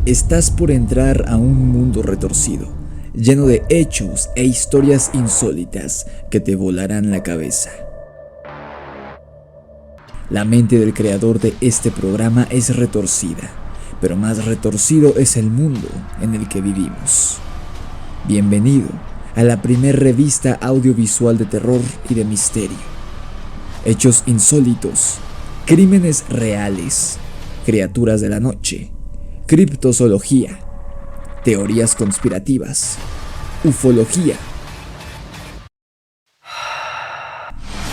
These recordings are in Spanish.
Estás por entrar a un mundo retorcido, lleno de hechos e historias insólitas que te volarán la cabeza. La mente del creador de este programa es retorcida, pero más retorcido es el mundo en el que vivimos. Bienvenido a la primer revista audiovisual de terror y de misterio. Hechos insólitos, crímenes reales, criaturas de la noche, criptozoología, teorías conspirativas, ufología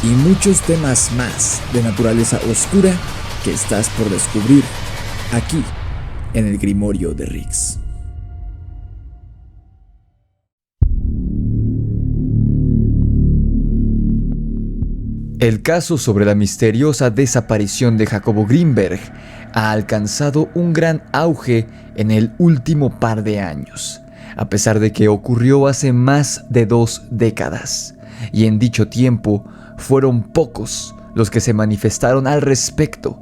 y muchos temas más de naturaleza oscura que estás por descubrir aquí en el Grimorio de Riggs. El caso sobre la misteriosa desaparición de Jacobo Greenberg ha alcanzado un gran auge en el último par de años, a pesar de que ocurrió hace más de 2 décadas, y en dicho tiempo fueron pocos los que se manifestaron al respecto,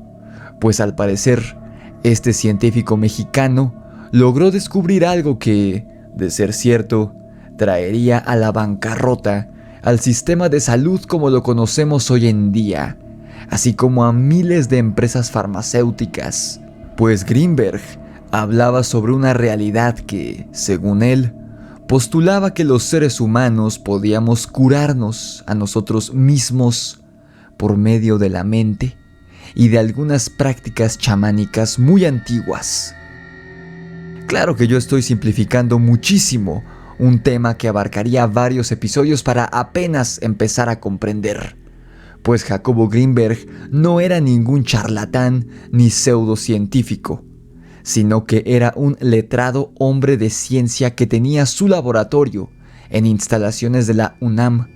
pues al parecer este científico mexicano logró descubrir algo que, de ser cierto, traería a la bancarrota al sistema de salud como lo conocemos hoy en día, así como a miles de empresas farmacéuticas, pues Greenberg hablaba sobre una realidad que, según él, postulaba que los seres humanos podíamos curarnos a nosotros mismos por medio de la mente y de algunas prácticas chamánicas muy antiguas. Claro que yo estoy simplificando muchísimo un tema que abarcaría varios episodios para apenas empezar a comprender, pues Jacobo Greenberg no era ningún charlatán ni pseudocientífico, sino que era un letrado hombre de ciencia que tenía su laboratorio en instalaciones de la UNAM,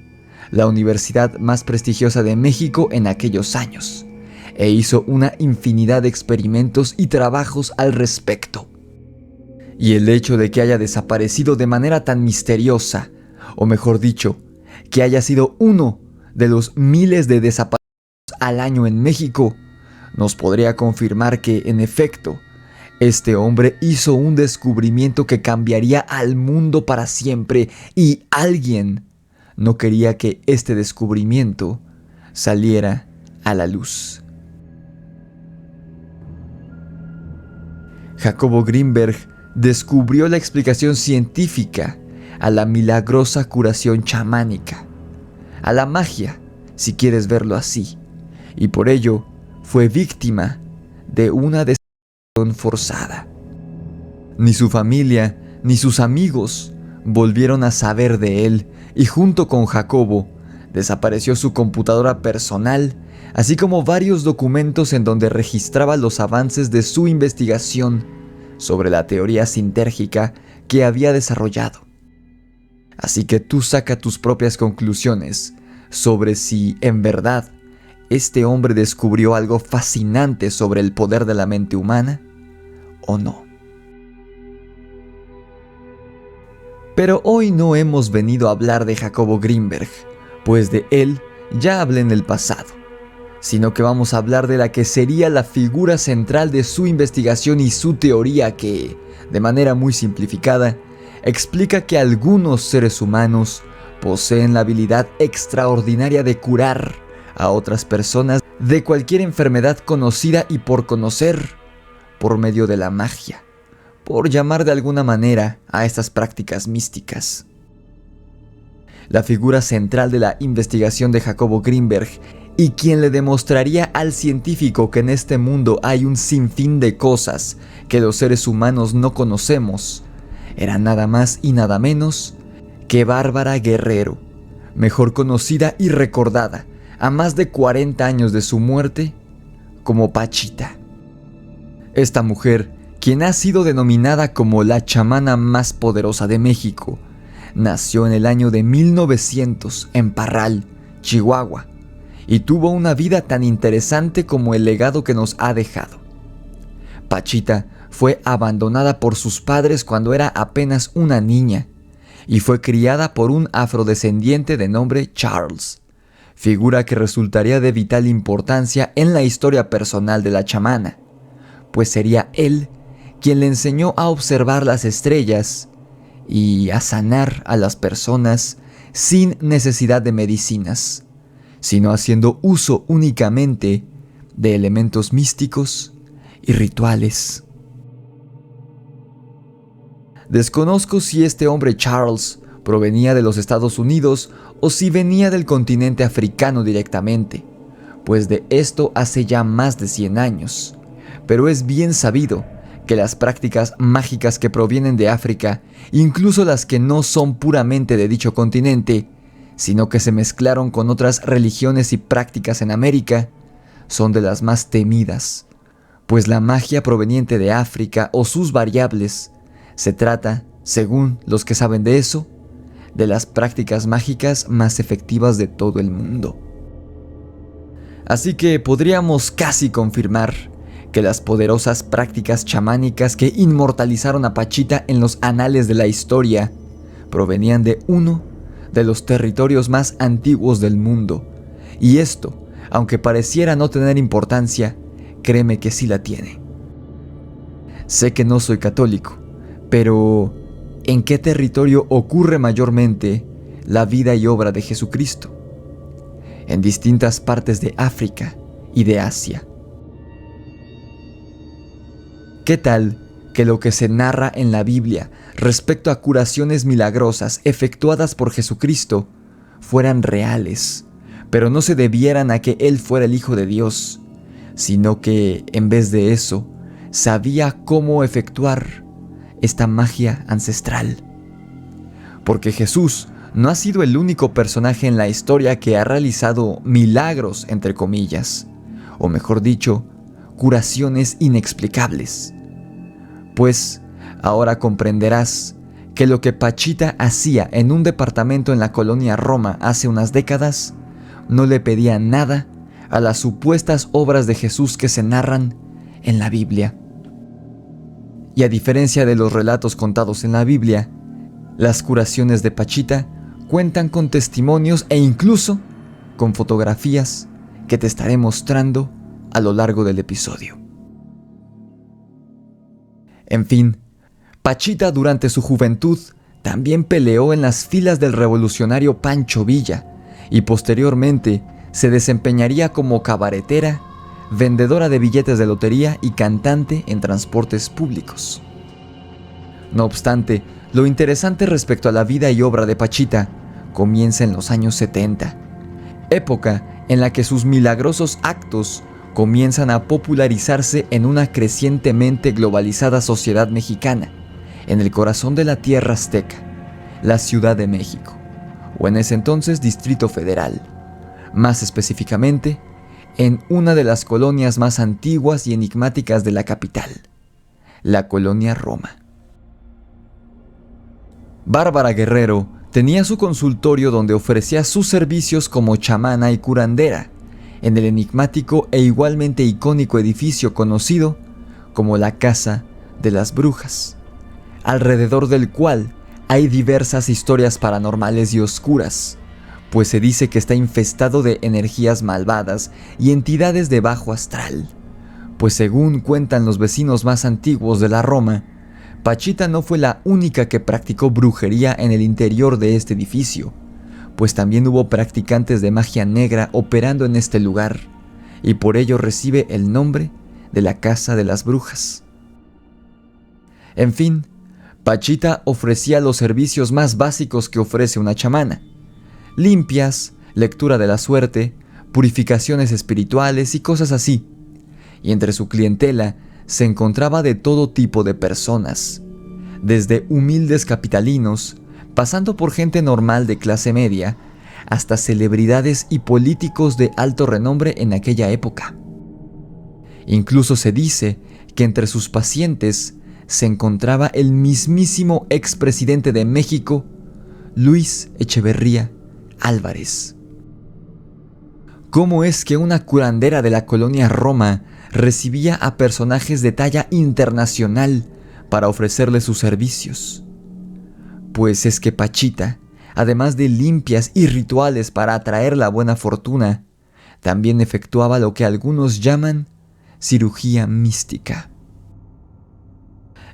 la universidad más prestigiosa de México en aquellos años, e hizo una infinidad de experimentos y trabajos al respecto. Y el hecho de que haya desaparecido de manera tan misteriosa, o mejor dicho, que haya sido uno de los miles de desaparecidos al año en México, nos podría confirmar que, en efecto, este hombre hizo un descubrimiento que cambiaría al mundo para siempre, y alguien no quería que este descubrimiento saliera a la luz. Jacobo Greenberg descubrió la explicación científica a la milagrosa curación chamánica, a la magia, si quieres verlo así, y por ello fue víctima de una desaparición forzada. Ni su familia ni sus amigos volvieron a saber de él, y junto con Jacobo desapareció su computadora personal, así como varios documentos en donde registraba los avances de su investigación sobre la teoría sintérgica que había desarrollado. Así que tú saca tus propias conclusiones sobre si, en verdad, este hombre descubrió algo fascinante sobre el poder de la mente humana o no. Pero hoy no hemos venido a hablar de Jacobo Greenberg, pues de él ya hablé en el pasado, sino que vamos a hablar de la que sería la figura central de su investigación y su teoría que, de manera muy simplificada, explica que algunos seres humanos poseen la habilidad extraordinaria de curar a otras personas de cualquier enfermedad conocida y por conocer, por medio de la magia, por llamar de alguna manera a estas prácticas místicas. La figura central de la investigación de Jacobo Greenberg, y quien le demostraría al científico que en este mundo hay un sinfín de cosas que los seres humanos no conocemos, era nada más y nada menos que Bárbara Guerrero, mejor conocida y recordada a más de 40 años de su muerte como Pachita. Esta mujer, quien ha sido denominada como la chamana más poderosa de México, nació en el año de 1900 en Parral, Chihuahua, y tuvo una vida tan interesante como el legado que nos ha dejado. Pachita fue abandonada por sus padres cuando era apenas una niña y fue criada por un afrodescendiente de nombre Charles, figura que resultaría de vital importancia en la historia personal de la chamana, pues sería él quien le enseñó a observar las estrellas y a sanar a las personas sin necesidad de medicinas, sino haciendo uso únicamente de elementos místicos y rituales. Desconozco si este hombre Charles provenía de los Estados Unidos o si venía del continente africano directamente, pues de esto hace ya más de 100 años, pero es bien sabido que las prácticas mágicas que provienen de África, incluso las que no son puramente de dicho continente, sino que se mezclaron con otras religiones y prácticas en América, son de las más temidas, pues la magia proveniente de África o sus variables se trata, según los que saben de eso, de las prácticas mágicas más efectivas de todo el mundo. Así que podríamos casi confirmar que las poderosas prácticas chamánicas que inmortalizaron a Pachita en los anales de la historia provenían de uno de los territorios más antiguos del mundo. Y esto, aunque pareciera no tener importancia, créeme que sí la tiene. Sé que no soy católico, pero ¿en qué territorio ocurre mayormente la vida y obra de Jesucristo? En distintas partes de África y de Asia. ¿Qué tal que lo que se narra en la Biblia respecto a curaciones milagrosas efectuadas por Jesucristo fueran reales, pero no se debieran a que Él fuera el Hijo de Dios, sino que, en vez de eso, sabía cómo efectuar esta magia ancestral? Porque Jesús no ha sido el único personaje en la historia que ha realizado milagros, entre comillas, o mejor dicho, curaciones inexplicables. Pues ahora comprenderás que lo que Pachita hacía en un departamento en la colonia Roma hace unas décadas no le pedía nada a las supuestas obras de Jesús que se narran en la Biblia. Y a diferencia de los relatos contados en la Biblia, las curaciones de Pachita cuentan con testimonios e incluso con fotografías que te estaré mostrando a lo largo del episodio. En fin, Pachita durante su juventud también peleó en las filas del revolucionario Pancho Villa y posteriormente se desempeñaría como cabaretera, vendedora de billetes de lotería y cantante en transportes públicos. No obstante, lo interesante respecto a la vida y obra de Pachita comienza en los años 70, época en la que sus milagrosos actos comienzan a popularizarse en una crecientemente globalizada sociedad mexicana, en el corazón de la tierra azteca, la Ciudad de México, o en ese entonces Distrito Federal, más específicamente, en una de las colonias más antiguas y enigmáticas de la capital, la colonia Roma. Bárbara Guerrero tenía su consultorio donde ofrecía sus servicios como chamana y curandera, en el enigmático e igualmente icónico edificio conocido como la Casa de las Brujas, alrededor del cual hay diversas historias paranormales y oscuras, pues se dice que está infestado de energías malvadas y entidades de bajo astral, pues según cuentan los vecinos más antiguos de la Roma, Pachita no fue la única que practicó brujería en el interior de este edificio, pues también hubo practicantes de magia negra operando en este lugar, y por ello recibe el nombre de la Casa de las Brujas. En fin, Pachita ofrecía los servicios más básicos que ofrece una chamana: limpias, lectura de la suerte, purificaciones espirituales y cosas así. Y entre su clientela se encontraba de todo tipo de personas, desde humildes capitalinos, pasando por gente normal de clase media, hasta celebridades y políticos de alto renombre en aquella época. Incluso se dice que entre sus pacientes se encontraba el mismísimo expresidente de México, Luis Echeverría Álvarez. ¿Cómo es que una curandera de la colonia Roma recibía a personajes de talla internacional para ofrecerle sus servicios? Pues es que Pachita, además de limpias y rituales para atraer la buena fortuna, también efectuaba lo que algunos llaman cirugía mística.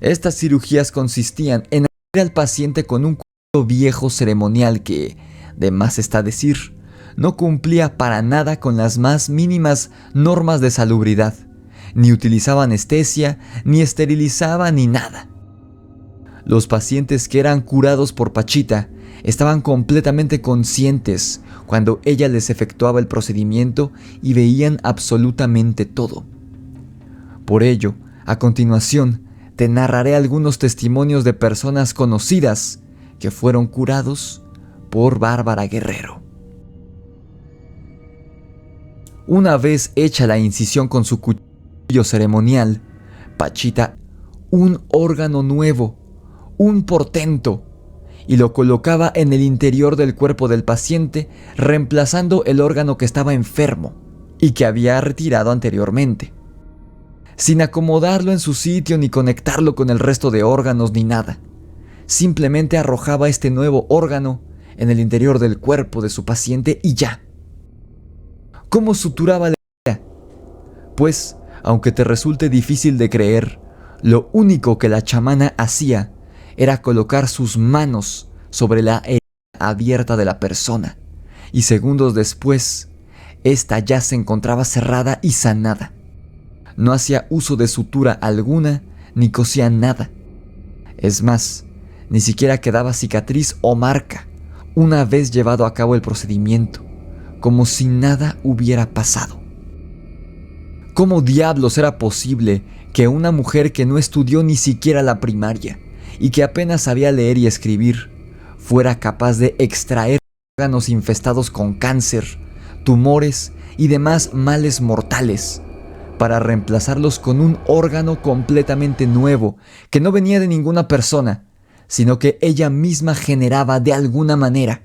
Estas cirugías consistían en abrir al paciente con un cuerpo viejo ceremonial que, de más está decir, no cumplía para nada con las más mínimas normas de salubridad, ni utilizaba anestesia, ni esterilizaba, ni nada. Los pacientes que eran curados por Pachita estaban completamente conscientes cuando ella les efectuaba el procedimiento y veían absolutamente todo. Por ello, a continuación, te narraré algunos testimonios de personas conocidas que fueron curados por Bárbara Guerrero. Una vez hecha la incisión con su cuchillo ceremonial, Pachita un órgano nuevo, un portento, y lo colocaba en el interior del cuerpo del paciente, reemplazando el órgano que estaba enfermo y que había retirado anteriormente, sin acomodarlo en su sitio ni conectarlo con el resto de órganos ni nada. Simplemente arrojaba este nuevo órgano en el interior del cuerpo de su paciente y ya. ¿Cómo suturaba la herida? Pues, aunque te resulte difícil de creer, lo único que la chamana hacía era colocar sus manos sobre la herida abierta de la persona, y segundos después, ésta ya se encontraba cerrada y sanada. No hacía uso de sutura alguna, ni cosía nada. Es más, ni siquiera quedaba cicatriz o marca una vez llevado a cabo el procedimiento, como si nada hubiera pasado. ¿Cómo diablos era posible que una mujer que no estudió ni siquiera la primaria y que apenas sabía leer y escribir fuera capaz de extraer órganos infestados con cáncer, tumores y demás males mortales para reemplazarlos con un órgano completamente nuevo que no venía de ninguna persona, sino que ella misma generaba de alguna manera?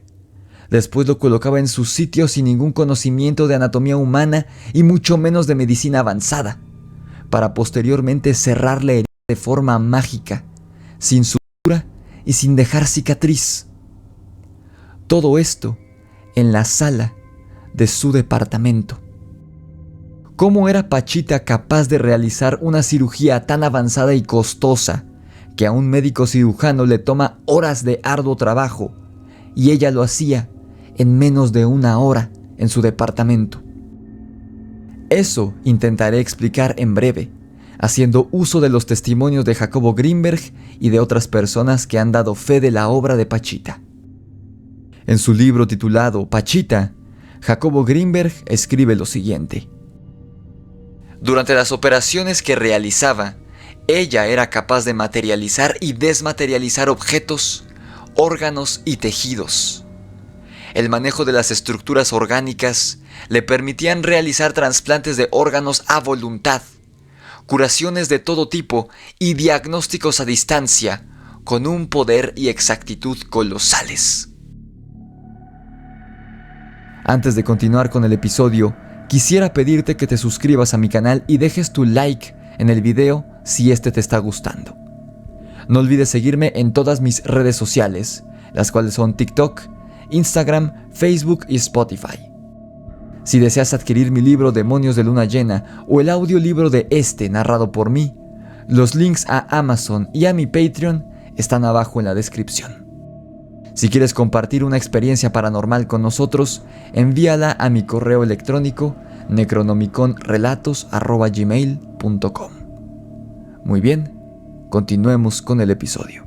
Después lo colocaba en su sitio sin ningún conocimiento de anatomía humana y mucho menos de medicina avanzada, para posteriormente cerrar la herida de forma mágica, sin sutura y sin dejar cicatriz. Todo esto en la sala de su departamento. ¿Cómo era Pachita capaz de realizar una cirugía tan avanzada y costosa que a un médico cirujano le toma horas de arduo trabajo, y ella lo hacía en menos de una hora en su departamento? Eso intentaré explicar en breve, haciendo uso de los testimonios de Jacobo Grinberg y de otras personas que han dado fe de la obra de Pachita. En su libro titulado Pachita, Jacobo Grinberg escribe lo siguiente: durante las operaciones que realizaba, ella era capaz de materializar y desmaterializar objetos, órganos y tejidos. El manejo de las estructuras orgánicas le permitían realizar trasplantes de órganos a voluntad, curaciones de todo tipo y diagnósticos a distancia con un poder y exactitud colosales. Antes de continuar con el episodio, quisiera pedirte que te suscribas a mi canal y dejes tu like en el video si este te está gustando. No olvides seguirme en todas mis redes sociales, las cuales son TikTok, Instagram, Facebook y Spotify. Si deseas adquirir mi libro Demonios de Luna Llena o el audiolibro de este narrado por mí, los links a Amazon y a mi Patreon están abajo en la descripción. Si quieres compartir una experiencia paranormal con nosotros, envíala a mi correo electrónico necronomiconrelatos@gmail.com. Muy bien, continuemos con el episodio.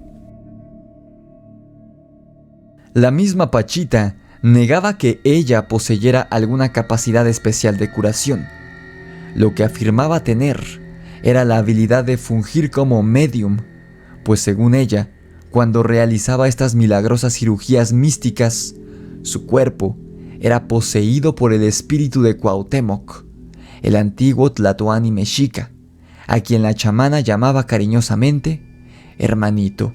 La misma Pachita negaba que ella poseyera alguna capacidad especial de curación. Lo que afirmaba tener era la habilidad de fungir como medium, pues según ella, cuando realizaba estas milagrosas cirugías místicas, su cuerpo era poseído por el espíritu de Cuauhtémoc, el antiguo tlatoani mexica, a quien la chamana llamaba cariñosamente hermanito.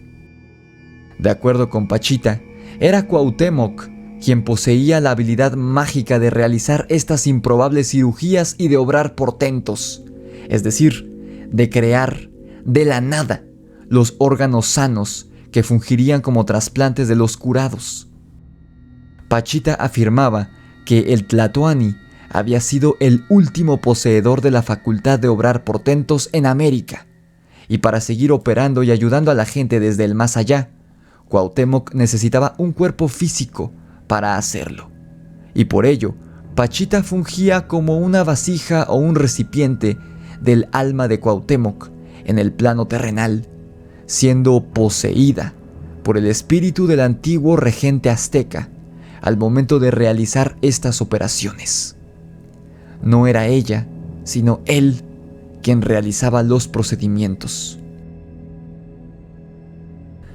De acuerdo con Pachita, era Cuauhtémoc quien poseía la habilidad mágica de realizar estas improbables cirugías y de obrar portentos, es decir, de crear de la nada los órganos sanos que fungirían como trasplantes de los curados. Pachita afirmaba que el tlatoani había sido el último poseedor de la facultad de obrar portentos en América, y para seguir operando y ayudando a la gente desde el más allá, Cuauhtémoc necesitaba un cuerpo físico para hacerlo. Y por ello, Pachita fungía como una vasija o un recipiente del alma de Cuauhtémoc en el plano terrenal, siendo poseída por el espíritu del antiguo regente azteca al momento de realizar estas operaciones. No era ella, sino él quien realizaba los procedimientos.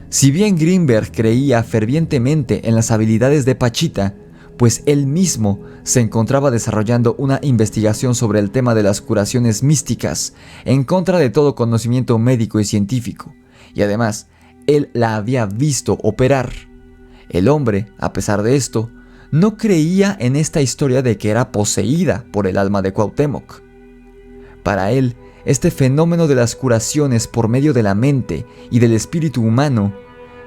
Si bien Greenberg creía fervientemente en las habilidades de Pachita, pues él mismo se encontraba desarrollando una investigación sobre el tema de las curaciones místicas en contra de todo conocimiento médico y científico, y además él la había visto operar. El hombre, a pesar de esto, no creía en esta historia de que era poseída por el alma de Cuauhtémoc. Para él, este fenómeno de las curaciones por medio de la mente y del espíritu humano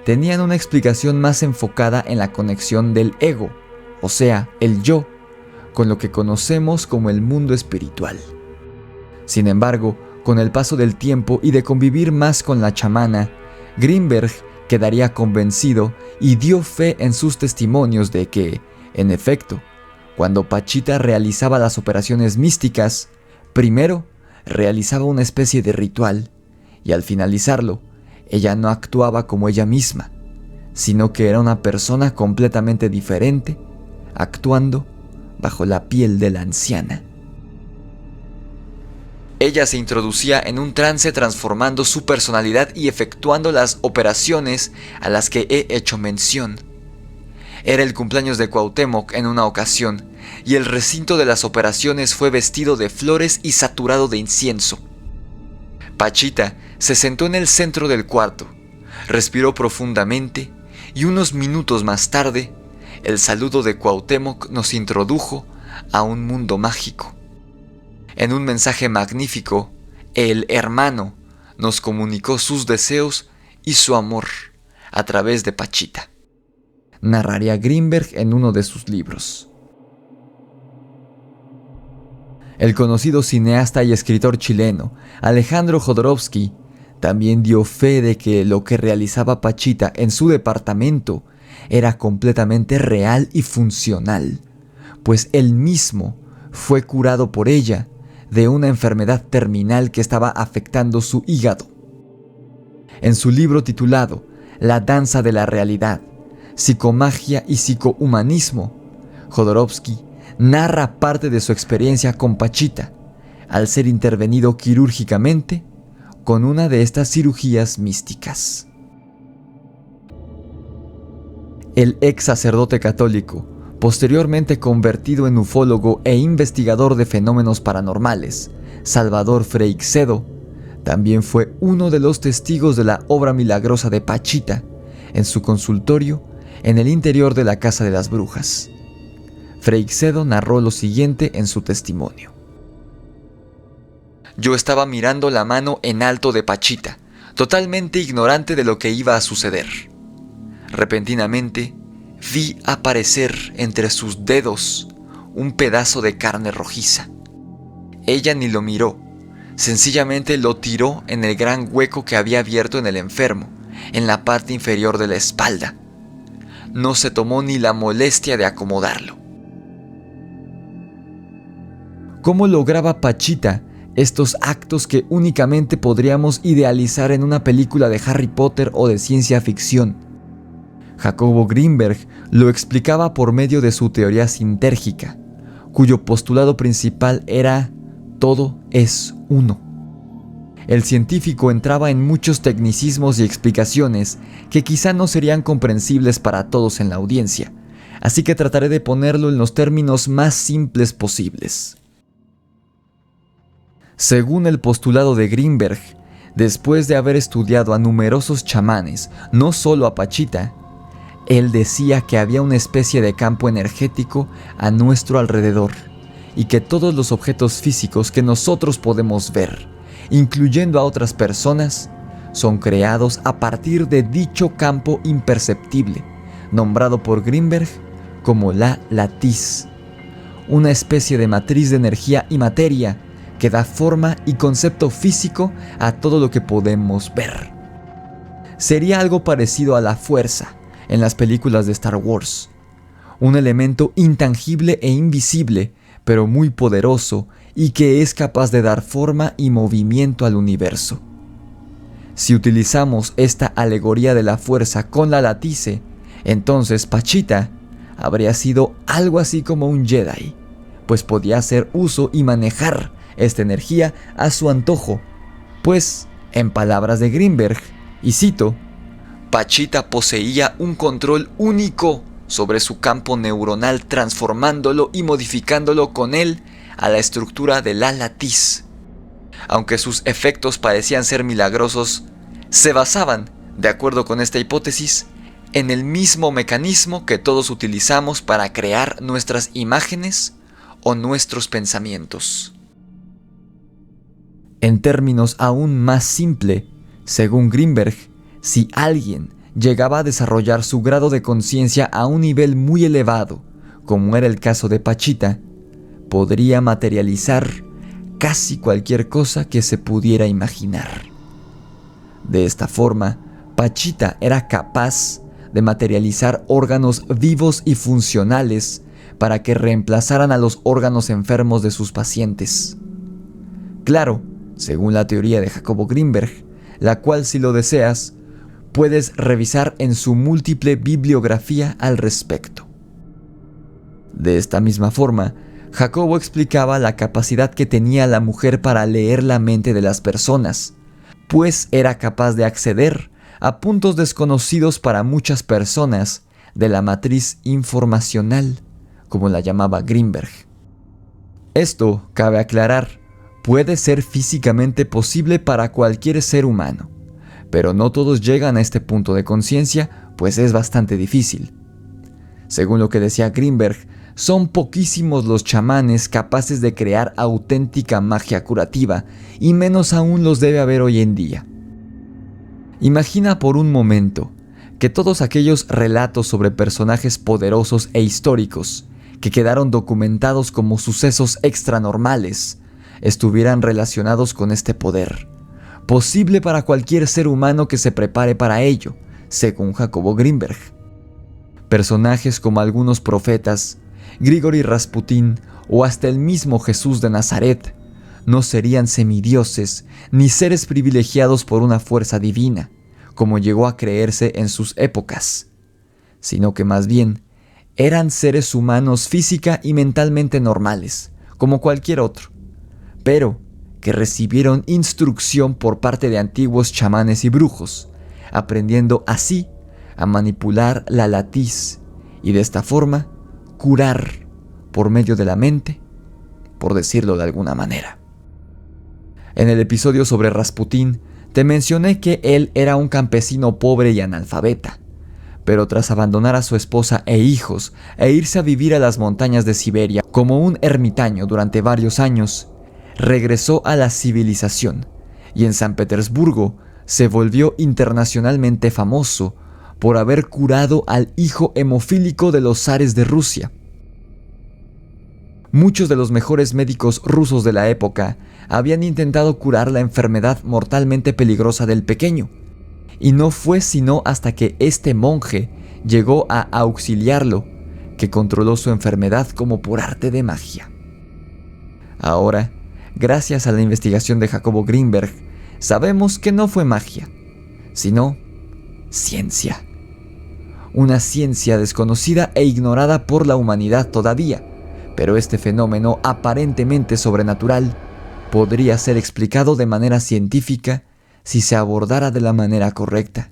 tenían una explicación más enfocada en la conexión del ego, o sea, el yo, con lo que conocemos como el mundo espiritual. Sin embargo, con el paso del tiempo y de convivir más con la chamana, Greenberg quedaría convencido y dio fe en sus testimonios de que, en efecto, cuando Pachita realizaba las operaciones místicas, primero realizaba una especie de ritual y al finalizarlo, ella no actuaba como ella misma, sino que era una persona completamente diferente, actuando bajo la piel de la anciana. Ella se introducía en un trance transformando su personalidad y efectuando las operaciones a las que he hecho mención. Era el cumpleaños de Cuauhtémoc en una ocasión, y el recinto de las operaciones fue vestido de flores y saturado de incienso. Pachita se sentó en el centro del cuarto, respiró profundamente, y unos minutos más tarde, el saludo de Cuauhtémoc nos introdujo a un mundo mágico. En un mensaje magnífico, el hermano nos comunicó sus deseos y su amor a través de Pachita, narraría Greenberg en uno de sus libros. El conocido cineasta y escritor chileno Alejandro Jodorowsky también dio fe de que lo que realizaba Pachita en su departamento era completamente real y funcional, pues él mismo fue curado por ella de una enfermedad terminal que estaba afectando su hígado. En su libro titulado La danza de la realidad, psicomagia y psicohumanismo, Jodorowsky narra parte de su experiencia con Pachita al ser intervenido quirúrgicamente con una de estas cirugías místicas. El ex sacerdote católico, posteriormente convertido en ufólogo e investigador de fenómenos paranormales, Salvador Freixedo, también fue uno de los testigos de la obra milagrosa de Pachita en su consultorio en el interior de la Casa de las Brujas. Freixedo narró lo siguiente en su testimonio. Yo estaba mirando la mano en alto de Pachita, totalmente ignorante de lo que iba a suceder. Repentinamente, vi aparecer entre sus dedos un pedazo de carne rojiza. Ella ni lo miró, sencillamente lo tiró en el gran hueco que había abierto en el enfermo, en la parte inferior de la espalda. No se tomó ni la molestia de acomodarlo. ¿Cómo lograba Pachita estos actos que únicamente podríamos idealizar en una película de Harry Potter o de ciencia ficción? Jacobo Greenberg lo explicaba por medio de su teoría sintérgica, cuyo postulado principal era todo es uno. El científico entraba en muchos tecnicismos y explicaciones que quizá no serían comprensibles para todos en la audiencia, así que trataré de ponerlo en los términos más simples posibles. Según el postulado de Greenberg, después de haber estudiado a numerosos chamanes, no solo a Pachita, él decía que había una especie de campo energético a nuestro alrededor y que todos los objetos físicos que nosotros podemos ver, incluyendo a otras personas, son creados a partir de dicho campo imperceptible, nombrado por Greenberg como la latiz, una especie de matriz de energía y materia que da forma y concepto físico a todo lo que podemos ver. Sería algo parecido a la fuerza en las películas de Star Wars, un elemento intangible e invisible, pero muy poderoso y que es capaz de dar forma y movimiento al universo. Si utilizamos esta alegoría de la fuerza con la látice, entonces Pachita habría sido algo así como un Jedi, pues podía hacer uso y manejar esta energía a su antojo, pues, en palabras de Greenberg, y cito, Pachita poseía un control único sobre su campo neuronal, transformándolo y modificándolo con él a la estructura de la latiz. Aunque sus efectos parecían ser milagrosos, se basaban, de acuerdo con esta hipótesis, en el mismo mecanismo que todos utilizamos para crear nuestras imágenes o nuestros pensamientos. En términos aún más simple, según Greenberg, si alguien llegaba a desarrollar su grado de conciencia a un nivel muy elevado, como era el caso de Pachita, podría materializar casi cualquier cosa que se pudiera imaginar. De esta forma, Pachita era capaz de materializar órganos vivos y funcionales para que reemplazaran a los órganos enfermos de sus pacientes. Claro, según la teoría de Jacobo Greenberg, la cual, si lo deseas, puedes revisar en su múltiple bibliografía al respecto. De esta misma forma, Jacobo explicaba la capacidad que tenía la mujer para leer la mente de las personas, pues era capaz de acceder a puntos desconocidos para muchas personas de la matriz informacional, como la llamaba Greenberg. Esto, cabe aclarar, puede ser físicamente posible para cualquier ser humano, pero no todos llegan a este punto de conciencia, pues es bastante difícil. Según lo que decía Greenberg, son poquísimos los chamanes capaces de crear auténtica magia curativa, y menos aún los debe haber hoy en día. Imagina por un momento que todos aquellos relatos sobre personajes poderosos e históricos que quedaron documentados como sucesos extranormales estuvieran relacionados con este poder, posible para cualquier ser humano que se prepare para ello, según Jacobo Greenberg. Personajes como algunos profetas, Grigori Rasputín o hasta el mismo Jesús de Nazaret no serían semidioses ni seres privilegiados por una fuerza divina, como llegó a creerse en sus épocas, sino que más bien eran seres humanos física y mentalmente normales, como cualquier otro, pero que recibieron instrucción por parte de antiguos chamanes y brujos, aprendiendo así a manipular la latiz y de esta forma curar por medio de la mente, por decirlo de alguna manera. En el episodio sobre Rasputín, te mencioné que él era un campesino pobre y analfabeta, pero tras abandonar a su esposa e hijos e irse a vivir a las montañas de Siberia como un ermitaño durante varios años, regresó a la civilización y en San Petersburgo se volvió internacionalmente famoso por haber curado al hijo hemofílico de los zares de Rusia. Muchos de los mejores médicos rusos de la época habían intentado curar la enfermedad mortalmente peligrosa del pequeño, y no fue sino hasta que este monje llegó a auxiliarlo que controló su enfermedad como por arte de magia. Ahora, gracias a la investigación de Jacobo Greenberg, sabemos que no fue magia, sino ciencia. Una ciencia desconocida e ignorada por la humanidad todavía, pero este fenómeno aparentemente sobrenatural podría ser explicado de manera científica si se abordara de la manera correcta,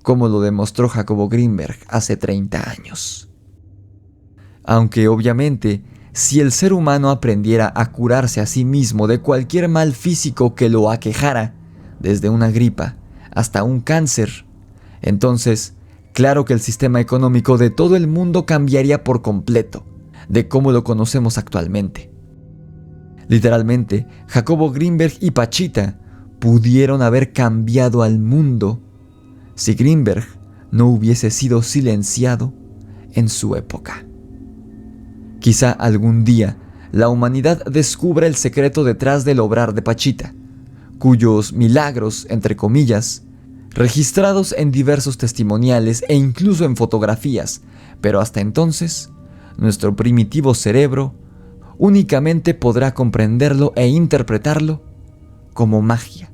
como lo demostró Jacobo Greenberg hace 30 años. Aunque obviamente, si el ser humano aprendiera a curarse a sí mismo de cualquier mal físico que lo aquejara, desde una gripa hasta un cáncer, entonces, claro que el sistema económico de todo el mundo cambiaría por completo de cómo lo conocemos actualmente. Literalmente, Jacobo Greenberg y Pachita pudieron haber cambiado al mundo si Greenberg no hubiese sido silenciado en su época. Quizá algún día la humanidad descubra el secreto detrás del obrar de Pachita, cuyos milagros, entre comillas, registrados en diversos testimoniales e incluso en fotografías, pero hasta entonces, nuestro primitivo cerebro únicamente podrá comprenderlo e interpretarlo como magia,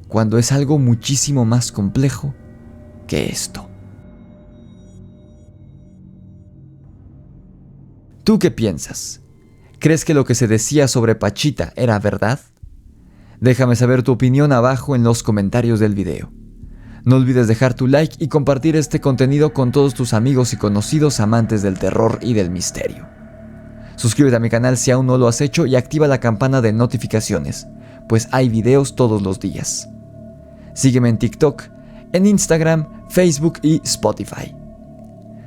cuando es algo muchísimo más complejo que esto. ¿Tú qué piensas? ¿Crees que lo que se decía sobre Pachita era verdad? Déjame saber tu opinión abajo en los comentarios del video. No olvides dejar tu like y compartir este contenido con todos tus amigos y conocidos amantes del terror y del misterio. Suscríbete a mi canal si aún no lo has hecho y activa la campana de notificaciones, pues hay videos todos los días. Sígueme en TikTok, en Instagram, Facebook y Spotify.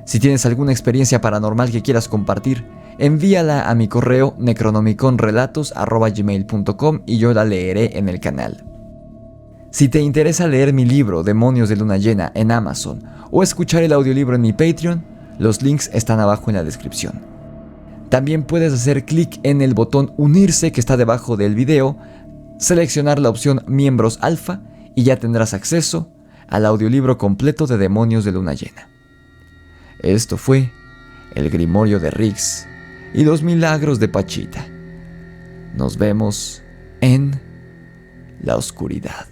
Si tienes alguna experiencia paranormal que quieras compartir, envíala a mi correo necronomiconrelatos@gmail.com y yo la leeré en el canal. Si te interesa leer mi libro Demonios de Luna Llena en Amazon o escuchar el audiolibro en mi Patreon, los links están abajo en la descripción. También puedes hacer clic en el botón unirse que está debajo del video, seleccionar la opción miembros alfa y ya tendrás acceso al audiolibro completo de Demonios de Luna Llena. Esto fue el Grimorio de Riggs y los milagros de Pachita. Nos vemos en la oscuridad.